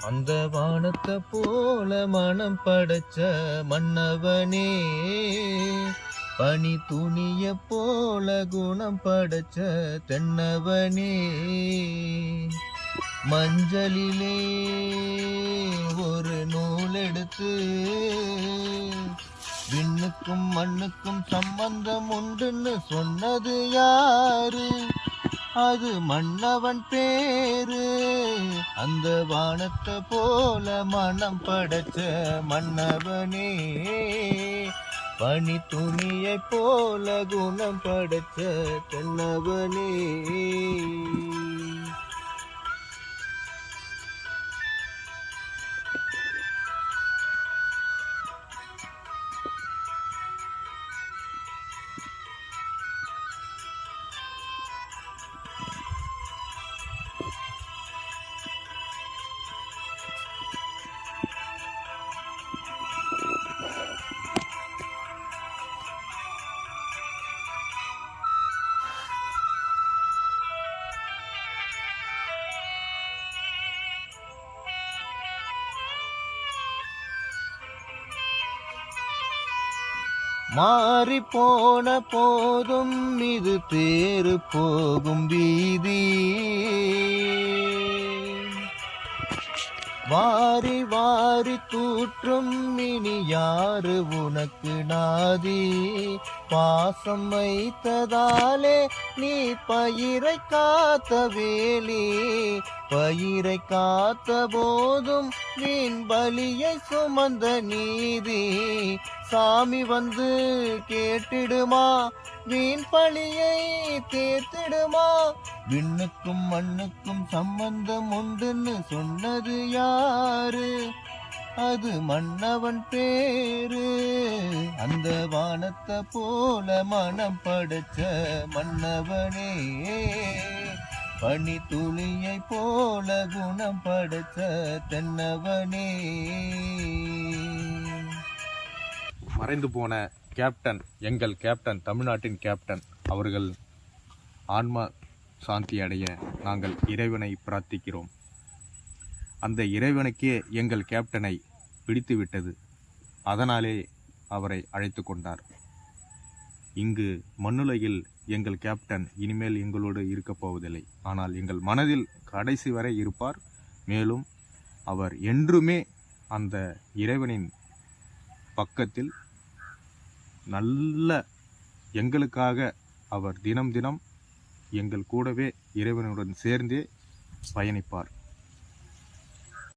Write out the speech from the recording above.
அந்த வானத்தை போல மனம் படைச்ச மன்னவனே, பனி துணிய போல குணம் படைச்ச தென்னவனே, மஞ்சளிலே ஒரு நூல் எடுத்து விண்ணுக்கும் மண்ணுக்கும் சம்பந்தம் உண்டுன்னு சொன்னது யாரு? அது மன்னவன் பேரு. அந்த வானத்தை போல மனம் படைச்ச மன்னவனே, பனி துணியை போல குணம் படைச்ச தென்னவனே. மாறி போன போதும் இது தேறு போகும் வீதி, வாரி வாரி தூற்றும் இனி யாரு உனக்கு நாதி? பாசம் வைத்ததாலே நீ பயிரை காத்த வேலி, பயிரை காத்த போதும் வீண் பலியை சுமந்த நீதி. சாமி வந்து கேட்டிடுமா, வீண் பழியை தீர்த்திடுமா? விண்ணுக்கும் மண்ணுக்கும் சம்பந்தம் உண்டுன்னு சொன்னது யாரு? அது மன்னவன் பேரு. அந்த வானத்தை போல மனம் படைச்ச மன்னவனே, பனி துளியை போல குணம் படைச்ச தென்னவனே. மறைந்து போன கேப்டன், எங்கள் கேப்டன், தமிழ்நாட்டின் கேப்டன் அவர்கள் ஆன்மா சாந்தி அடைய நாங்கள் இறைவனை பிரார்த்திக்கிறோம். அந்த இறைவனுக்கே எங்கள் கேப்டனை பிடித்து விட்டது. அதனாலே அவரை அழைத்து கொண்டார். இங்கு மண்ணுலகில் எங்கள் கேப்டன் இனிமேல் எங்களோடு இருக்கப் போவதில்லை. ஆனால் எங்கள் மனதில் கடைசி வரை இருப்பார். மேலும் அவர் என்றுமே அந்த இறைவனின் பக்கத்தில் நல்ல எங்களுக்காக அவர் தினம் தினம் எங்கள் கூடவே இறைவனுடன் சேர்ந்தே பயணிப்பார்.